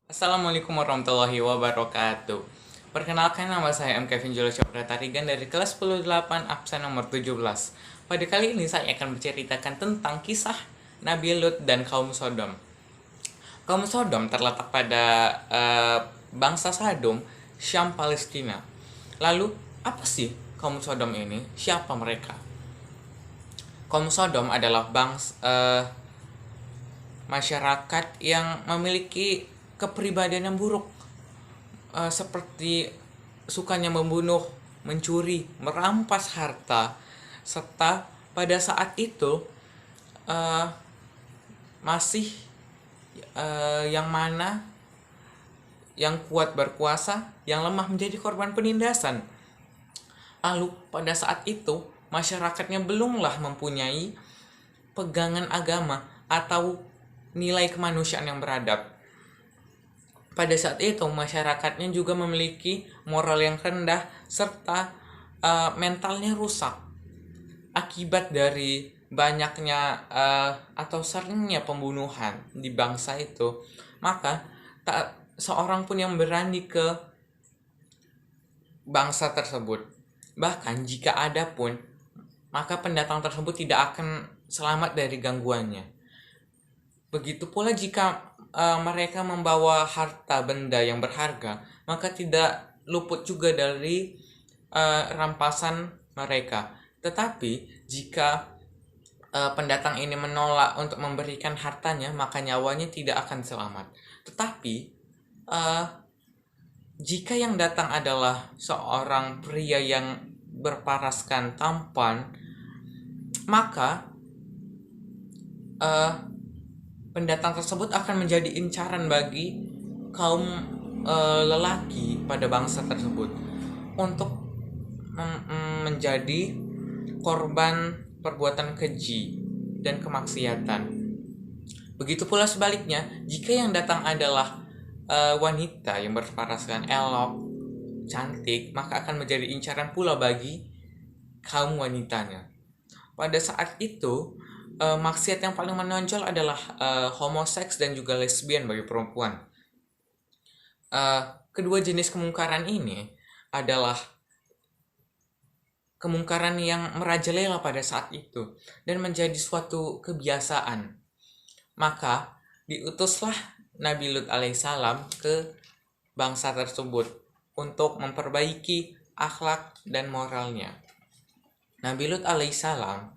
Assalamualaikum warahmatullahi wabarakatuh. Perkenalkan, nama saya M. Kevin Julius Tarigan dari kelas 10-8 absen nomor 17. Pada kali ini saya akan menceritakan tentang kisah Nabi Lut dan kaum Sodom. Kaum Sodom terletak pada bangsa Sadom, Syam, Palestina. Lalu, apa sih kaum Sodom ini? Siapa mereka? Kaum Sodom adalah masyarakat yang memiliki kepribadian yang buruk, seperti sukanya membunuh, mencuri, merampas harta, serta pada saat itu uh, masih yang mana yang kuat berkuasa, yang lemah menjadi korban penindasan. Lalu pada saat itu masyarakatnya belumlah mempunyai pegangan agama atau nilai kemanusiaan yang beradab. Pada saat itu masyarakatnya juga memiliki moral yang rendah serta mentalnya rusak akibat dari banyaknya atau seringnya pembunuhan di bangsa itu. Maka tak seorang pun yang berani ke bangsa tersebut. Bahkan jika ada pun, maka pendatang tersebut tidak akan selamat dari gangguannya. Begitu pula jika mereka membawa harta benda yang berharga, maka tidak luput juga dari rampasan mereka. Tetapi jika pendatang ini menolak untuk memberikan hartanya, maka nyawanya tidak akan selamat. Tetapi uh, jika yang datang adalah seorang pria yang berparaskan tampan, maka uh, pendatang tersebut akan menjadi incaran bagi kaum lelaki pada bangsa tersebut untuk menjadi korban perbuatan keji dan kemaksiatan. Begitu pula sebaliknya, jika yang datang adalah wanita yang berparaskan elok, cantik, maka akan menjadi incaran pula bagi kaum wanitanya. Pada saat itu, maksiat yang paling menonjol adalah homoseks dan juga lesbian bagi perempuan. Kedua jenis kemungkaran ini adalah kemungkaran yang merajalela pada saat itu dan menjadi suatu kebiasaan. Maka diutuslah Nabi Lut alaihissalam ke bangsa tersebut untuk memperbaiki akhlak dan moralnya. Nabi Lut alaihissalam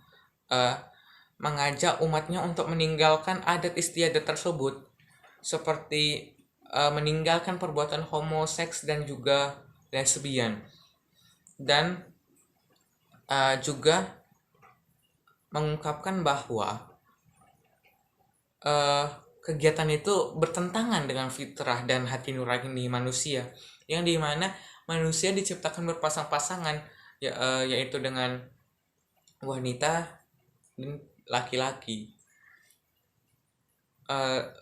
mengajak umatnya untuk meninggalkan adat istiadat tersebut, seperti meninggalkan perbuatan homoseks dan juga lesbian, dan juga mengungkapkan bahwa kegiatan itu bertentangan dengan fitrah dan hati nurani manusia, yang dimana manusia diciptakan berpasang-pasangan, yaitu dengan wanita dan laki-laki.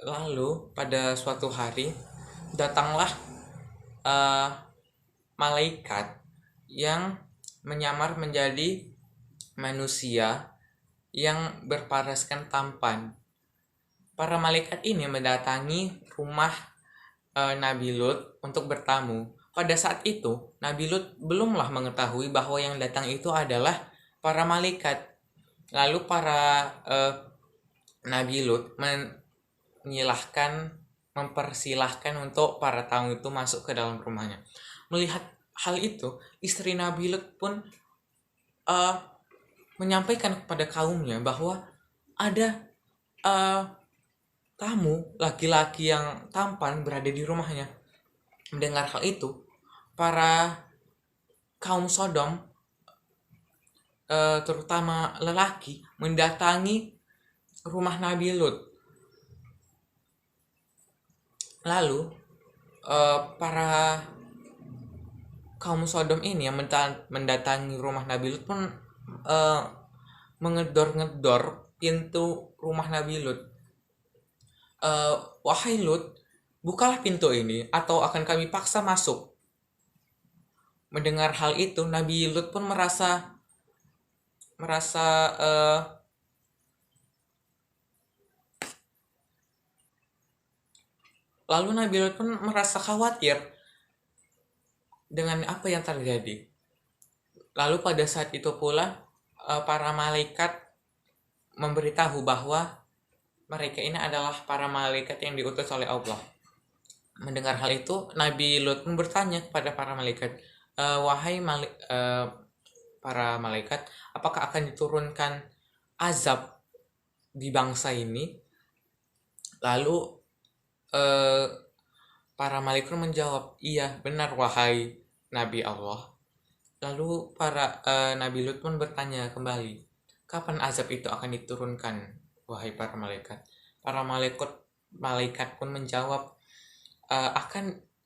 Lalu pada suatu hari datanglah malaikat yang menyamar menjadi manusia yang berparaskan tampan. Para malaikat ini mendatangi rumah Nabi Lut untuk bertamu. Pada saat itu, Nabi Lut belumlah mengetahui bahwa yang datang itu adalah para malaikat. Lalu para Nabi Lut mempersilahkan untuk para tamu itu masuk ke dalam rumahnya. Melihat hal itu, istri Nabi Lut pun menyampaikan kepada kaumnya bahwa ada tamu laki-laki yang tampan berada di rumahnya. Mendengar hal itu, para kaum Sodom, terutama lelaki, mendatangi rumah Nabi Lut. Lalu para kaum Sodom ini yang mendatangi rumah Nabi Lut pun mengedor-ngedor pintu rumah Nabi Lut. Wahai Lut, bukalah pintu ini atau akan kami paksa masuk. Mendengar hal itu, Nabi Lut pun merasa Lalu Nabi Lut pun merasa khawatir dengan apa yang terjadi. Lalu pada saat itu pula para malaikat memberitahu bahwa mereka ini adalah para malaikat yang diutus oleh Allah. Mendengar hal itu, Nabi Lut pun bertanya kepada para malaikat, wahai para malaikat, apakah akan diturunkan azab di bangsa ini? Lalu para malaikat menjawab, iya benar wahai Nabi Allah. Lalu para Nabi Lut pun bertanya kembali, kapan azab itu akan diturunkan wahai para malaikat? Para malaikat pun menjawab,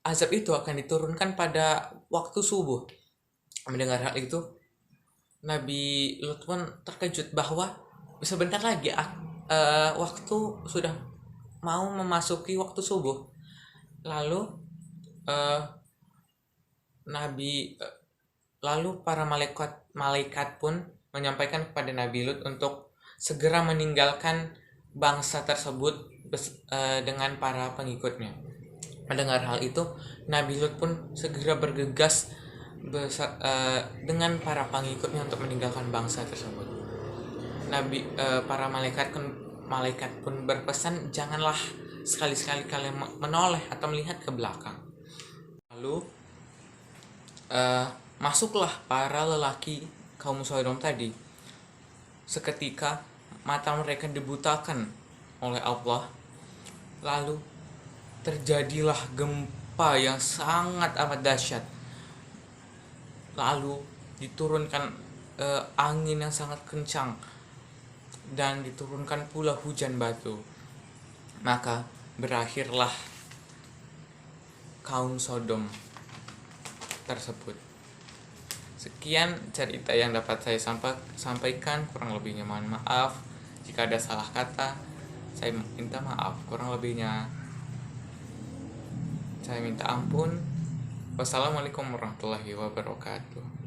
azab itu akan diturunkan pada waktu subuh. Mendengar hal itu, Nabi Lut pun terkejut bahwa sebentar lagi waktu sudah mau memasuki waktu subuh. Lalu lalu para malaikat pun menyampaikan kepada Nabi Lut untuk segera meninggalkan bangsa tersebut dengan para pengikutnya. Mendengar hal itu, Nabi Lut pun segera bergegas dengan para pengikutnya untuk meninggalkan bangsa tersebut. Para malaikat pun berpesan, janganlah sekali-sekali kalian menoleh atau melihat ke belakang. Lalu masuklah para lelaki kaum Sodom tadi. Seketika mata mereka dibutakan oleh Allah. Lalu terjadilah gempa yang sangat amat dahsyat. Lalu diturunkan angin yang sangat kencang dan diturunkan pula hujan batu. Maka berakhirlah kaum Sodom tersebut. Sekian cerita yang dapat saya sampaikan, kurang lebihnya mohon maaf. Jika ada salah kata, saya minta maaf. Kurang lebihnya saya minta ampun. Wassalamualaikum warahmatullahi wabarakatuh.